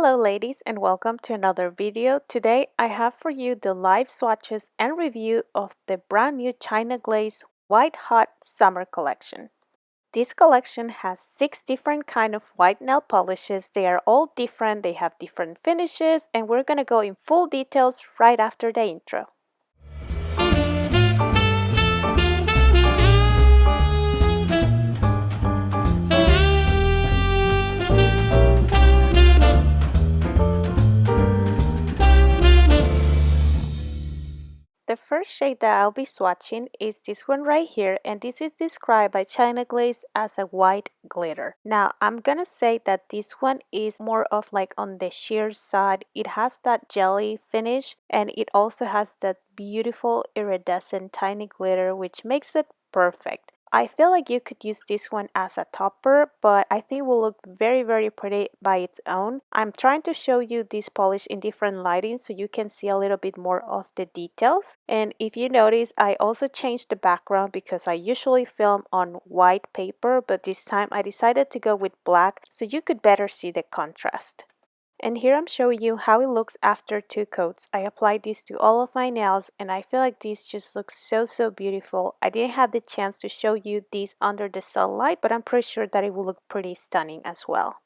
Hello ladies and welcome to another video. Today I have for you the live swatches and review of the brand new China Glaze White Hot Summer Collection. This collection has 6 different kind of white nail polishes. They are all different, they have different finishes, and we're gonna go in full details right after the intro. The first shade that I'll be swatching is this one right here, and this is described by China Glaze as a white glitter. Now I'm gonna say that this one is more of like on the sheer side. It has that jelly finish and it also has that beautiful iridescent tiny glitter, which makes it perfect. I feel like you could use this one as a topper, but I think it will look very pretty by its own. I'm trying to show you this polish in different lighting so you can see a little bit more of the details. And if you notice, I also changed the background because I usually film on white paper, but this time I decided to go with black so you could better see the contrast. And here I'm showing you how it looks after 2 coats. I applied this to all of my nails and I feel like this just looks so beautiful. I didn't have the chance to show you these under the sunlight, but I'm pretty sure that it will look pretty stunning as well.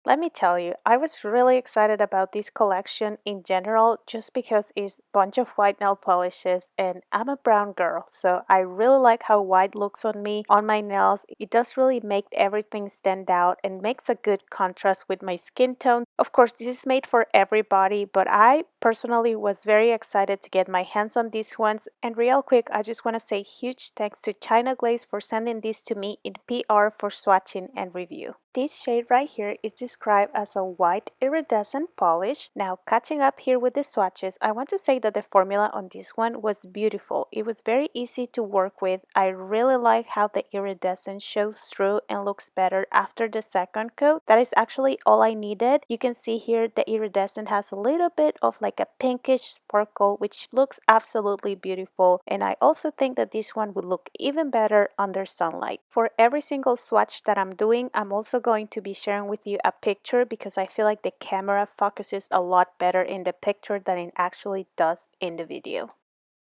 Let me tell you, I was really excited about this collection in general just because it's a bunch of white nail polishes and I'm a brown girl, so I really like how white looks on me, on my nails. It does really make everything stand out and makes a good contrast with my skin tone. Of course, this is made for everybody, but I personally was very excited to get my hands on these ones. And real quick, I just want to say huge thanks to China Glaze for sending this to me in PR for swatching and review. This shade right here is described as a white iridescent polish. Now catching up here with the swatches, I want to say that the formula on this one was beautiful. It was very easy to work with. I really like how the iridescent shows through and looks better after the second coat. That is actually all I needed. You can see here the iridescent has a little bit of like a pinkish sparkle, which looks absolutely beautiful, and I also think that this one would look even better under sunlight. For every single swatch that I'm doing, I'm also going to be sharing with you a picture because I feel like the camera focuses a lot better in the picture than it actually does in the video.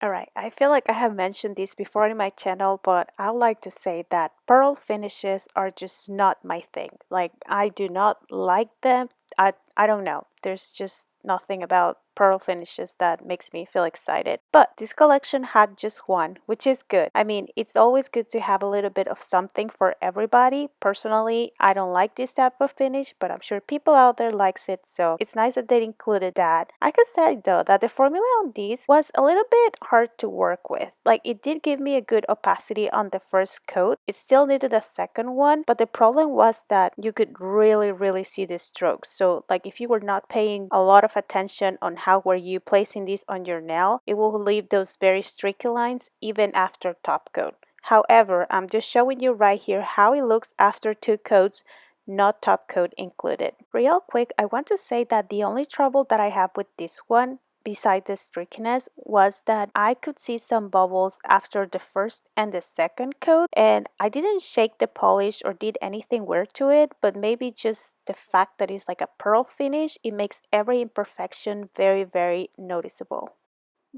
Alright, I feel like I have mentioned this before in my channel, but I like to say that pearl finishes are just not my thing. Like, I do not like them. I don't know. There's just nothing about pearl finishes that makes me feel excited. But this collection had just one, which is good. I mean, it's always good to have a little bit of something for everybody. Personally, I don't like this type of finish, but I'm sure people out there likes it, so it's nice that they included that. I could say though that the formula on this was a little bit hard to work with. Like, it did give me a good opacity on the first coat. It still needed a second one, but the problem was that you could really see the strokes. So like if you were not paying a lot of attention on how were you placing this on your nail, it will leave those very streaky lines even after top coat. However, I'm just showing you right here how it looks after 2 coats, not top coat included. Real quick, I want to say that the only trouble that I have with this one, besides the streakiness, was that I could see some bubbles after the first and the second coat, and I didn't shake the polish or did anything weird to it, but maybe just the fact that it's like a pearl finish, it makes every imperfection very noticeable.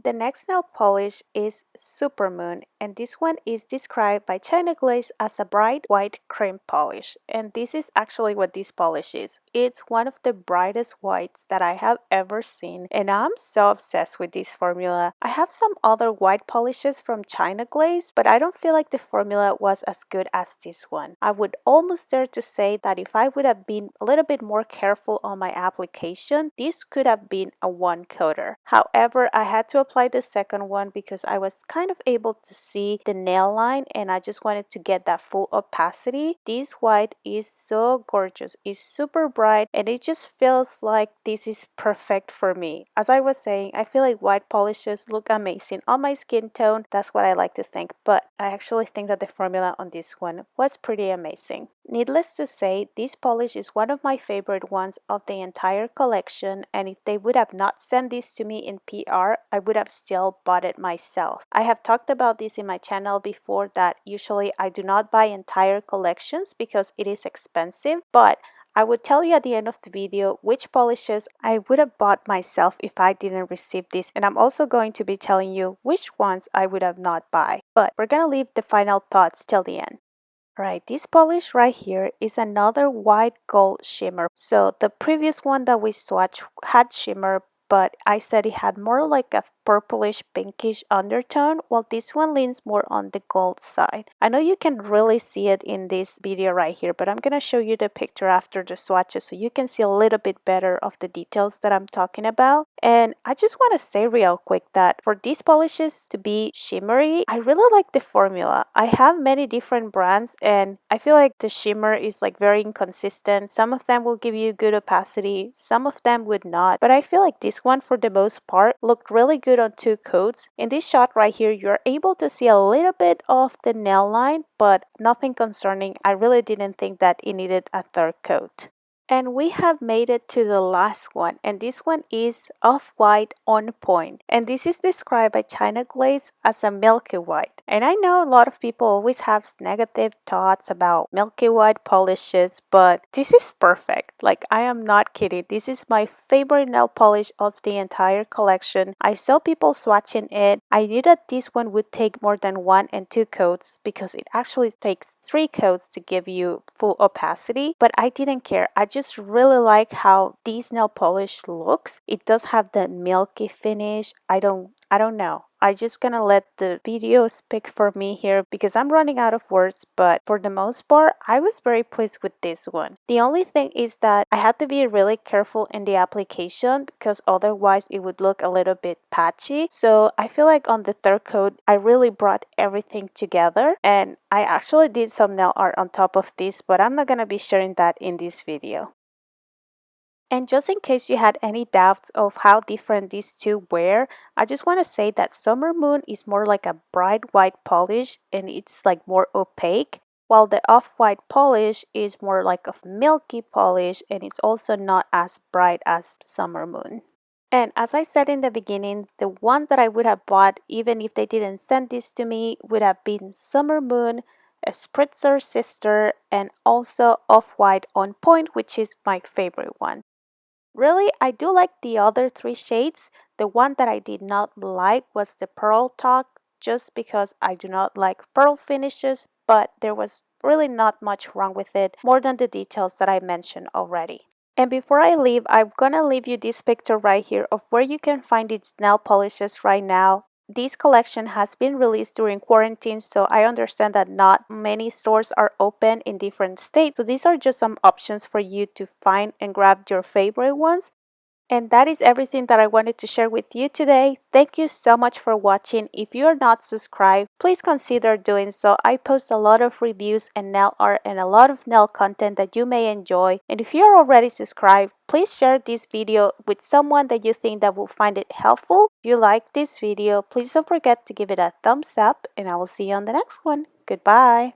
The next nail polish is Supermoon, and this one is described by China Glaze as a bright white cream polish, and this is actually what this polish is. It's one of the brightest whites that I have ever seen, and I'm so obsessed with this formula. I have some other white polishes from China Glaze, but I don't feel like the formula was as good as this one. I would almost dare to say that if I would have been a little bit more careful on my application, this could have been a 1-coater. However, I had to apply the second one because I was kind of able to see the nail line and I just wanted to get that full opacity. This white is so gorgeous. It's super bright and it just feels like this is perfect for me. As I was saying, I feel like white polishes look amazing on my skin tone. That's what I like to think, but I actually think that the formula on this one was pretty amazing. Needless to say, this polish is one of my favorite ones of the entire collection, and if they would have not sent this to me in PR, I would have still bought it myself. I have talked about this in my channel before that usually I do not buy entire collections because it is expensive, but I would tell you at the end of the video which polishes I would have bought myself if I didn't receive this, and I'm also going to be telling you which ones I would have not buy. But we're gonna leave the final thoughts till the end. Right, this polish right here is another white gold shimmer. So the previous one that we swatched had shimmer, but I said it had more like a purplish pinkish undertone, while this one leans more on the gold side. I know you can really see it in this video right here, but I'm gonna show you the picture after the swatches so you can see a little bit better of the details that I'm talking about. And I just want to say real quick that for these polishes to be shimmery, I really like the formula. I have many different brands and I feel like the shimmer is like very inconsistent. Some of them will give you good opacity, some of them would not. But I feel like this one for the most part looked really good on 2 coats. In this shot right here, you're able to see a little bit of the nail line, but nothing concerning. I really didn't think that it needed a 3rd coat. And we have made it to the last one, and this one is OffWhite On Point. And this is described by China Glaze as a milky white. And I know a lot of people always have negative thoughts about milky white polishes, but this is perfect. Like, I am not kidding. This is my favorite nail polish of the entire collection. I saw people swatching it. I knew that this one would take more than 1 and 2 coats because it actually takes 3 coats to give you full opacity, but I didn't care. I just really like how this nail polish looks. It does have the milky finish. I don't know. I'm just gonna let the video speak for me here because I'm running out of words, but for the most part, I was very pleased with this one. The only thing is that I had to be really careful in the application because otherwise it would look a little bit patchy. So I feel like on the 3rd coat, I really brought everything together, and I actually did some nail art on top of this, but I'm not gonna be sharing that in this video. And just in case you had any doubts of how different these two were, I just want to say that Summer Moon is more like a bright white polish and it's like more opaque, while the off-white polish is more like a milky polish and it's also not as bright as Summer Moon. And as I said in the beginning, the one that I would have bought even if they didn't send this to me would have been Summer Moon, a Spritzer Sister, and also Off-White On Point, which is my favorite one. Really, I do like the other 3 shades. The one that I did not like was the Pearl Talk, just because I do not like pearl finishes, but there was really not much wrong with it, more than the details that I mentioned already. And before I leave, I'm gonna leave you this picture right here of where you can find these nail polishes right now. This collection has been released during quarantine, so I understand that not many stores are open in different states. So these are just some options for you to find and grab your favorite ones. And that is everything that I wanted to share with you today. Thank you so much for watching. If you are not subscribed, please consider doing so. I post a lot of reviews and nail art and a lot of nail content that you may enjoy. And if you are already subscribed, please share this video with someone that you think that will find it helpful. If you like this video, please don't forget to give it a thumbs up and I will see you on the next one. Goodbye.